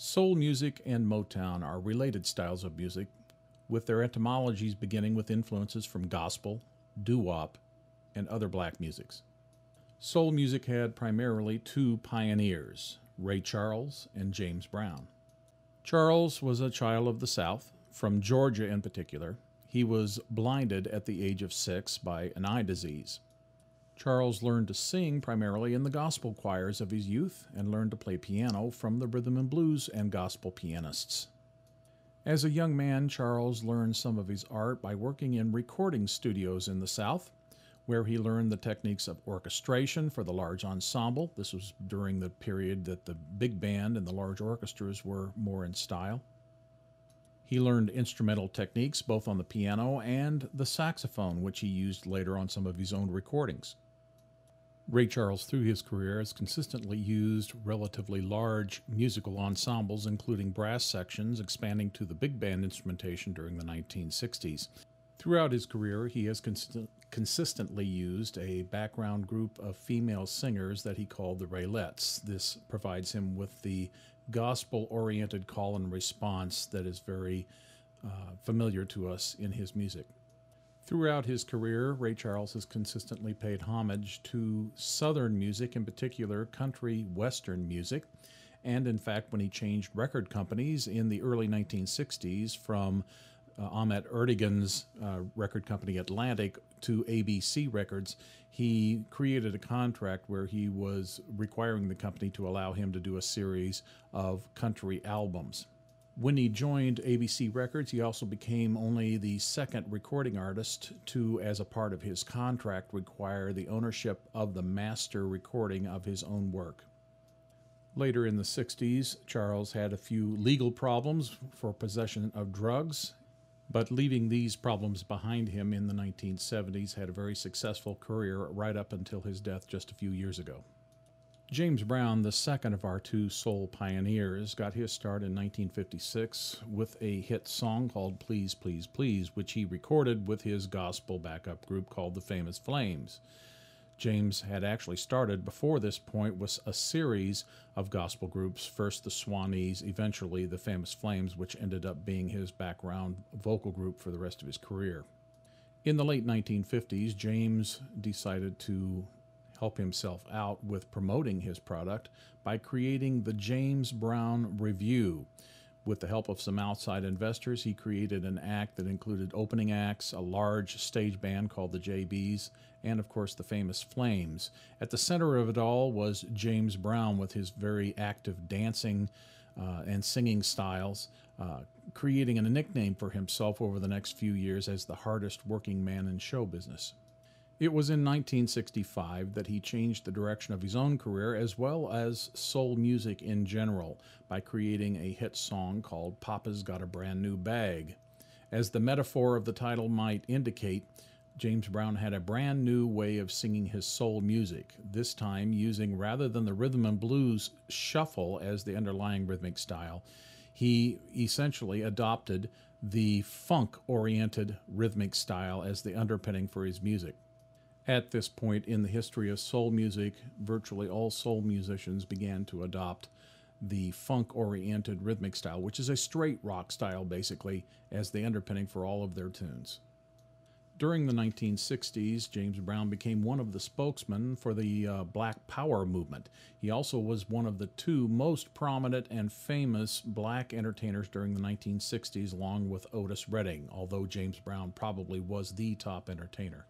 Soul music and Motown are related styles of music, with their etymologies beginning with influences from gospel, doo-wop, and other black musics. Soul music had primarily two pioneers, Ray Charles and James Brown. Charles was a child of the South, from Georgia in particular. He was blinded at the age of 6 by an eye disease. Charles learned to sing primarily in the gospel choirs of his youth and learned to play piano from the rhythm and blues and gospel pianists. As a young man, Charles learned some of his art by working in recording studios in the South, where he learned the techniques of orchestration for the large ensemble. This was during the period that the big band and the large orchestras were more in style. He learned instrumental techniques both on the piano and the saxophone, which he used later on some of his own recordings. Ray Charles, through his career, has consistently used relatively large musical ensembles, including brass sections, expanding to the big band instrumentation during the 1960s. Throughout his career, he has consistently used a background group of female singers that he called the Raylettes. This provides him with the gospel-oriented call and response that is very familiar to us in his music. Throughout his career, Ray Charles has consistently paid homage to Southern music, in particular country Western music. And in fact, when he changed record companies in the early 1960s from Ahmet Ertegun's record company Atlantic to ABC Records, he created a contract where he was requiring the company to allow him to do a series of country albums. When he joined ABC Records, he also became only the second recording artist to, as a part of his contract, require the ownership of the master recording of his own work. Later in the 60s, Charles had a few legal problems for possession of drugs, but leaving these problems behind him in the 1970s, had a very successful career right up until his death just a few years ago. James Brown, the second of our two soul pioneers, got his start in 1956 with a hit song called Please, Please, Please, which he recorded with his gospel backup group called the Famous Flames. James had actually started before this point with a series of gospel groups, first the Swanees, eventually the Famous Flames, which ended up being his background vocal group for the rest of his career. In the late 1950s, James decided to help himself out with promoting his product by creating the James Brown Review. With the help of some outside investors, he created an act that included opening acts, a large stage band called the JBs, and of course the Famous Flames. At the center of it all was James Brown with his very active dancing and singing styles, creating a nickname for himself over the next few years as the hardest working man in show business. It was in 1965 that he changed the direction of his own career as well as soul music in general by creating a hit song called Papa's Got a Brand New Bag. As the metaphor of the title might indicate, James Brown had a brand new way of singing his soul music, this time using, rather than the rhythm and blues shuffle as the underlying rhythmic style, he essentially adopted the funk-oriented rhythmic style as the underpinning for his music. At this point in the history of soul music, virtually all soul musicians began to adopt the funk-oriented rhythmic style, which is a straight rock style basically, as the underpinning for all of their tunes. During the 1960s, James Brown became one of the spokesmen for the Black Power movement. He also was one of the two most prominent and famous black entertainers during the 1960s, along with Otis Redding, although James Brown probably was the top entertainer.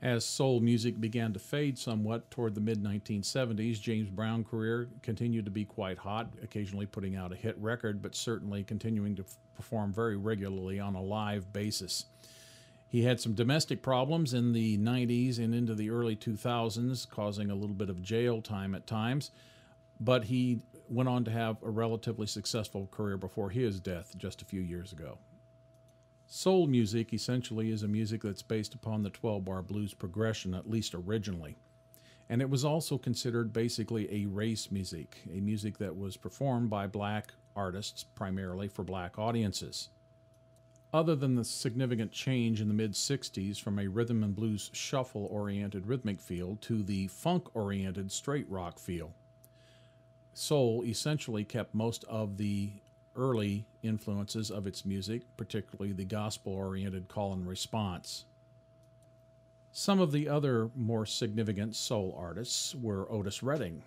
As soul music began to fade somewhat toward the mid-1970s, James Brown's career continued to be quite hot, occasionally putting out a hit record, but certainly continuing to perform very regularly on a live basis. He had some domestic problems in the 90s and into the early 2000s, causing a little bit of jail time at times, but he went on to have a relatively successful career before his death just a few years ago. Soul music essentially is a music that's based upon the 12-bar blues progression, at least originally. And it was also considered basically a race music, a music that was performed by black artists, primarily for black audiences. Other than the significant change in the mid-60s from a rhythm and blues shuffle-oriented rhythmic feel to the funk-oriented straight rock feel, Soul essentially kept most of the early influences of its music, particularly the gospel-oriented call and response. Some of the other more significant soul artists were Otis Redding,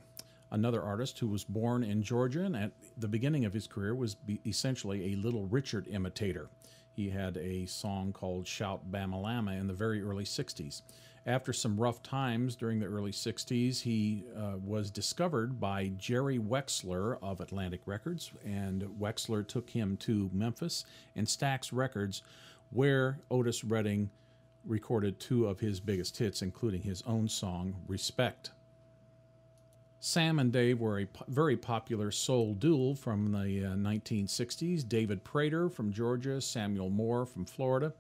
another artist who was born in Georgia and at the beginning of his career was essentially a Little Richard imitator. He had a song called Shout Bamalama in the very early 60s. After some rough times during the early 60s, he was discovered by Jerry Wexler of Atlantic Records, and Wexler took him to Memphis and Stax Records, where Otis Redding recorded two of his biggest hits, including his own song, Respect. Sam and Dave were a very popular soul duo from the 1960s. David Prater from Georgia, Samuel Moore from Florida.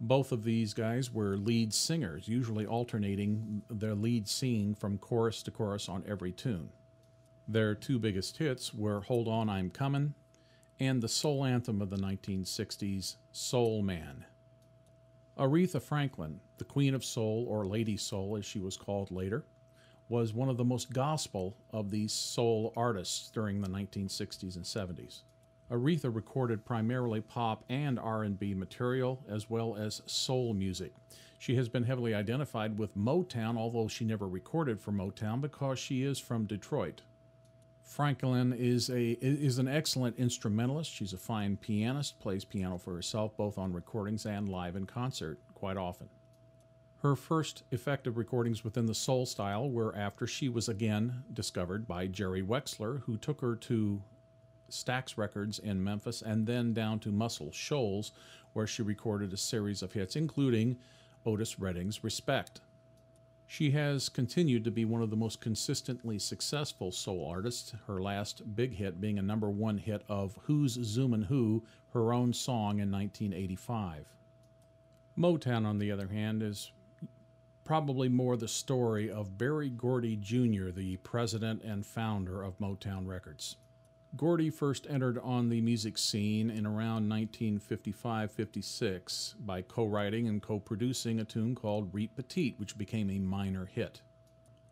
Both of these guys were lead singers, usually alternating their lead singing from chorus to chorus on every tune. Their two biggest hits were Hold On, I'm Comin' and the soul anthem of the 1960s, Soul Man. Aretha Franklin, the Queen of Soul, or Lady Soul as she was called later, was one of the most gospel of these soul artists during the 1960s and 70s. Aretha recorded primarily pop and R&B material, as well as soul music. She has been heavily identified with Motown, although she never recorded for Motown because she is from Detroit. Franklin is an excellent instrumentalist. She's a fine pianist, plays piano for herself, both on recordings and live in concert, quite often. Her first effective recordings within the soul style were after she was again discovered by Jerry Wexler, who took her to Stax Records in Memphis and then down to Muscle Shoals, where she recorded a series of hits, including Otis Redding's Respect. She has continued to be one of the most consistently successful soul artists, her last big hit being a #1 hit of Who's Zoomin' Who, her own song in 1985. Motown, on the other hand, is probably more the story of Berry Gordy Jr., the president and founder of Motown Records. Gordy first entered on the music scene in around 1955-56 by co-writing and co-producing a tune called Reet Petite, which became a minor hit.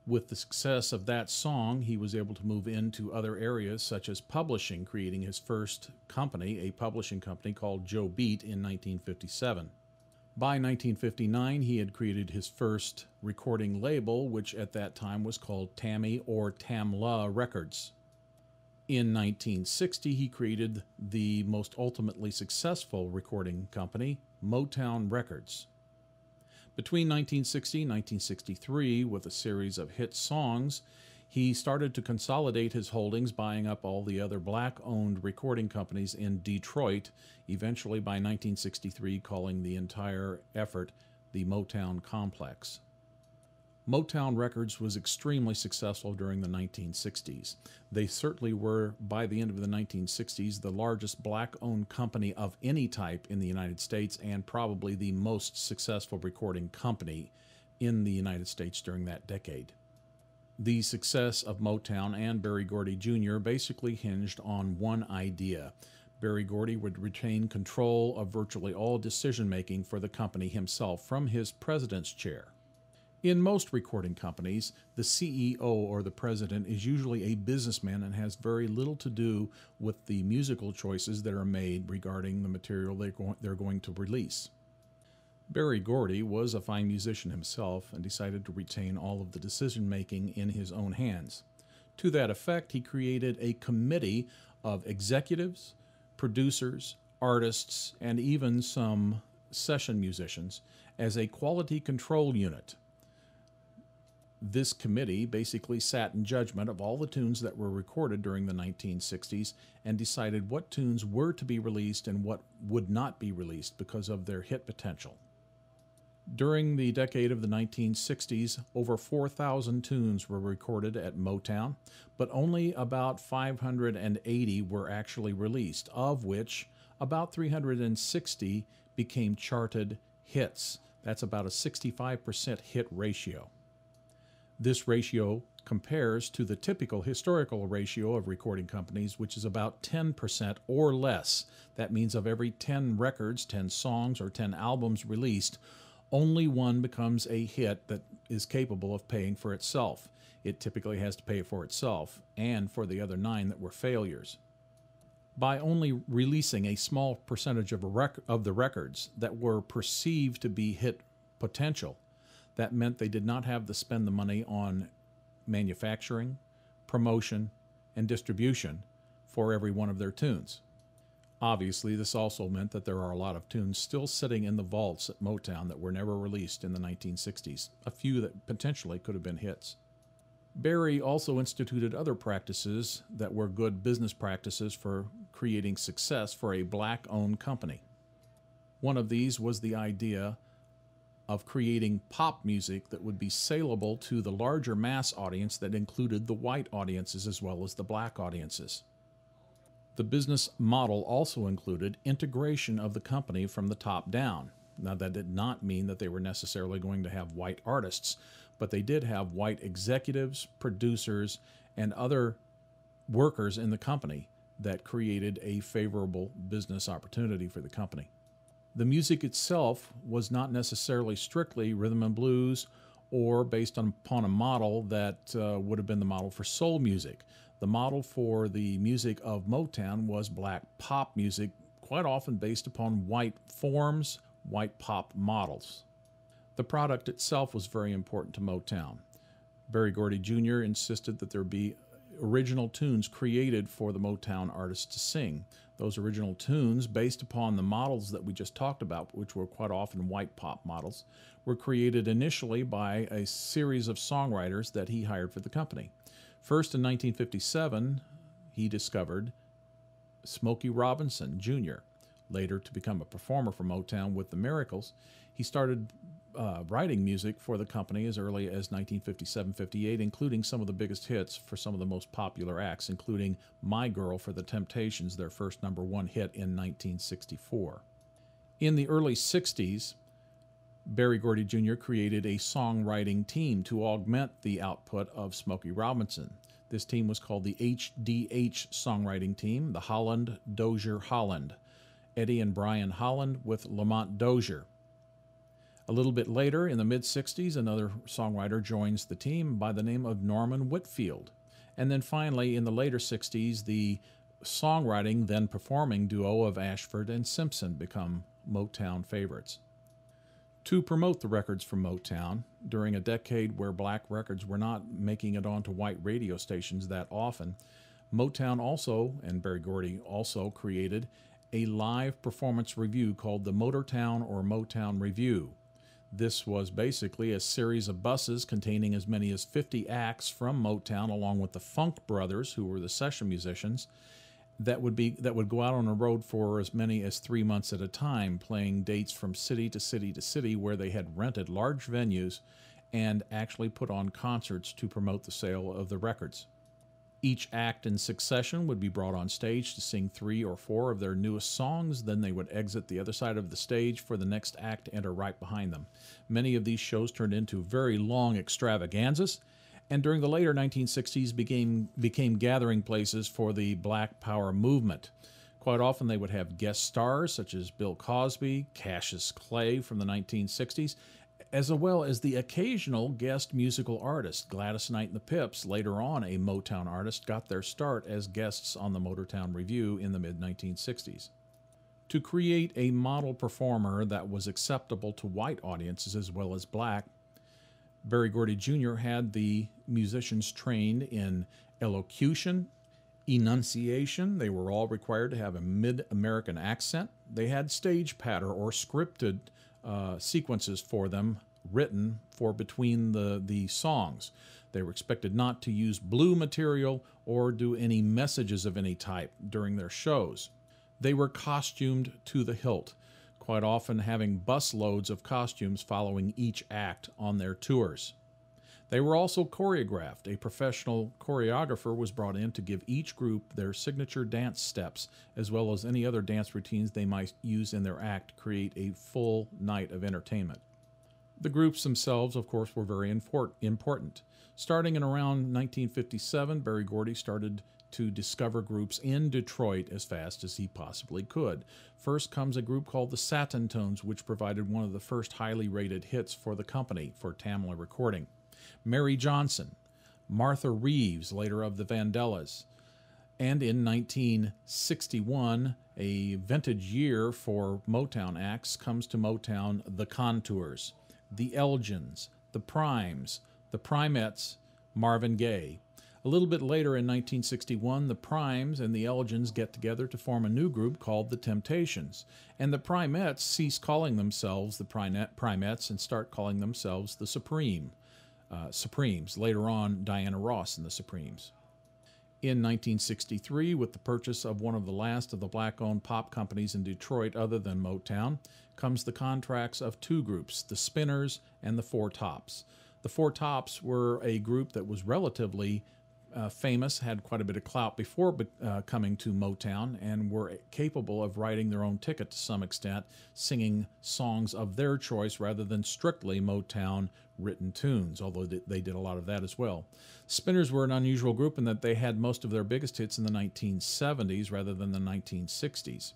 With the success of that song, he was able to move into other areas such as publishing, creating his first company, a publishing company called Joe Beat, in 1957. By 1959, he had created his first recording label, which at that time was called Tammy or Tamla Records. In 1960, he created the most ultimately successful recording company, Motown Records. Between 1960 and 1963, with a series of hit songs, he started to consolidate his holdings, buying up all the other black-owned recording companies in Detroit, eventually by 1963 calling the entire effort the Motown Complex. Motown Records was extremely successful during the 1960s. They certainly were, by the end of the 1960s, the largest black-owned company of any type in the United States and probably the most successful recording company in the United States during that decade. The success of Motown and Berry Gordy Jr. basically hinged on one idea. Berry Gordy would retain control of virtually all decision-making for the company himself from his president's chair. In most recording companies, the CEO or the president is usually a businessman and has very little to do with the musical choices that are made regarding the material they're going to release. Berry Gordy was a fine musician himself and decided to retain all of the decision-making in his own hands. To that effect, he created a committee of executives, producers, artists, and even some session musicians as a quality control unit. This committee basically sat in judgment of all the tunes that were recorded during the 1960s and decided what tunes were to be released and what would not be released because of their hit potential. During the decade of the 1960s, over 4,000 tunes were recorded at Motown, but only about 580 were actually released, of which about 360 became charted hits. That's about a 65% hit ratio. This ratio compares to the typical historical ratio of recording companies, which is about 10% or less. That means of every 10 records, 10 songs, or 10 albums released, only one becomes a hit that is capable of paying for itself. it typically has to pay for itself and for the other 9 that were failures. By only releasing a small percentage of the records that were perceived to be hit potential, that meant they did not have to spend the money on manufacturing, promotion, and distribution for every one of their tunes. Obviously, this also meant that there are a lot of tunes still sitting in the vaults at Motown that were never released in the 1960s, a few that potentially could have been hits. Barry also instituted other practices that were good business practices for creating success for a black-owned company. One of these was the idea of creating pop music that would be saleable to the larger mass audience that included the white audiences as well as the black audiences. The business model also included integration of the company from the top down. Now, that did not mean that they were necessarily going to have white artists, but they did have white executives, producers, and other workers in the company that created a favorable business opportunity for the company. The music itself was not necessarily strictly rhythm and blues or based upon a model that would have been the model for soul music. The model for the music of Motown was black pop music, quite often based upon white forms, white pop models. The product itself was very important to Motown. Berry Gordy Jr. insisted that there be original tunes created for the Motown artists to sing. Those original tunes, based upon the models that we just talked about, which were quite often white pop models, were created initially by a series of songwriters that he hired for the company. First, in 1957, he discovered Smokey Robinson Jr., later to become a performer for Motown with the Miracles. He started writing music for the company as early as 1957-58, including some of the biggest hits for some of the most popular acts, including My Girl for the Temptations, their first #1 hit in 1964. In the early 60s, Berry Gordy Jr. created a songwriting team to augment the output of Smokey Robinson. This team was called the HDH songwriting team, the Holland Dozier Holland, Eddie and Brian Holland with Lamont Dozier. A little bit later, in the mid-60s, another songwriter joins the team by the name of Norman Whitfield. And then finally, in the later 60s, the songwriting, then performing duo of Ashford and Simpson become Motown favorites. To promote the records from Motown, during a decade where black records were not making it onto white radio stations that often, Motown also, and Berry Gordy also, created a live performance review called the Motown or Motown Review. This was basically a series of buses containing as many as 50 acts from Motown, along with the Funk Brothers, who were the session musicians, that would go out on the road for as many as 3 months at a time, playing dates from city to city to city where they had rented large venues and actually put on concerts to promote the sale of the records. Each act in succession would be brought on stage to sing 3 or 4 of their newest songs. Then they would exit the other side of the stage for the next act to enter right behind them. Many of these shows turned into very long extravaganzas, and during the later 1960s became gathering places for the Black Power movement. Quite often they would have guest stars such as Bill Cosby, Cassius Clay from the 1960s, as well as the occasional guest musical artist. Gladys Knight and the Pips, later on a Motown artist, got their start as guests on the Motown Review in the mid-1960s. To create a model performer that was acceptable to white audiences as well as black, Berry Gordy Jr. had the musicians trained in elocution, enunciation. They were all required to have a mid-American accent. They had stage patter or scripted sequences for them written for between the songs. They were expected not to use blue material or do any messages of any type during their shows. They were costumed to the hilt, quite often having busloads of costumes following each act on their tours. They were also choreographed. A professional choreographer was brought in to give each group their signature dance steps, as well as any other dance routines they might use in their act to create a full night of entertainment. The groups themselves, of course, were very important. Starting in around 1957, Berry Gordy started to discover groups in Detroit as fast as he possibly could. First comes a group called the Satin Tones, which provided one of the first highly rated hits for the company for Tamla recording. Mary Johnson, Martha Reeves, later of the Vandellas. And in 1961, a vintage year for Motown acts, comes to Motown the Contours, the Elgins, the Primes, the Primettes, Marvin Gaye. A little bit later in 1961, the Primes and the Elgins get together to form a new group called the Temptations. And the Primettes cease calling themselves the Primettes and start calling themselves the Supremes. Later on, Diana Ross and the Supremes. In 1963, with the purchase of one of the last of the black-owned pop companies in Detroit other than Motown, comes the contracts of two groups, the Spinners and the Four Tops. The Four Tops were a group that was relatively famous, had quite a bit of clout before coming to Motown, and were capable of writing their own ticket to some extent, singing songs of their choice rather than strictly Motown written tunes, although they did a lot of that as well. Spinners were an unusual group in that they had most of their biggest hits in the 1970s rather than the 1960s.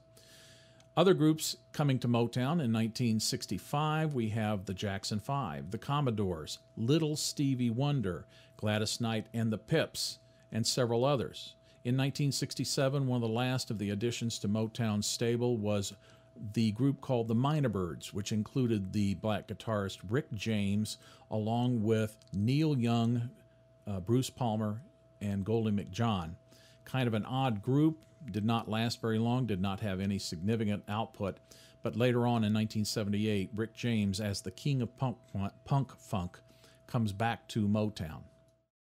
Other groups coming to Motown in 1965, we have the Jackson 5, the Commodores, Little Stevie Wonder, Gladys Knight and the Pips, and several others. In 1967, one of the last of the additions to Motown's stable was the group called the Minor Birds, which included the black guitarist Rick James, along with Neil Young, Bruce Palmer, and Goldie McJohn. Kind of an odd group, did not last very long, did not have any significant output, but later on in 1978, Rick James, as the king of punk funk, comes back to Motown.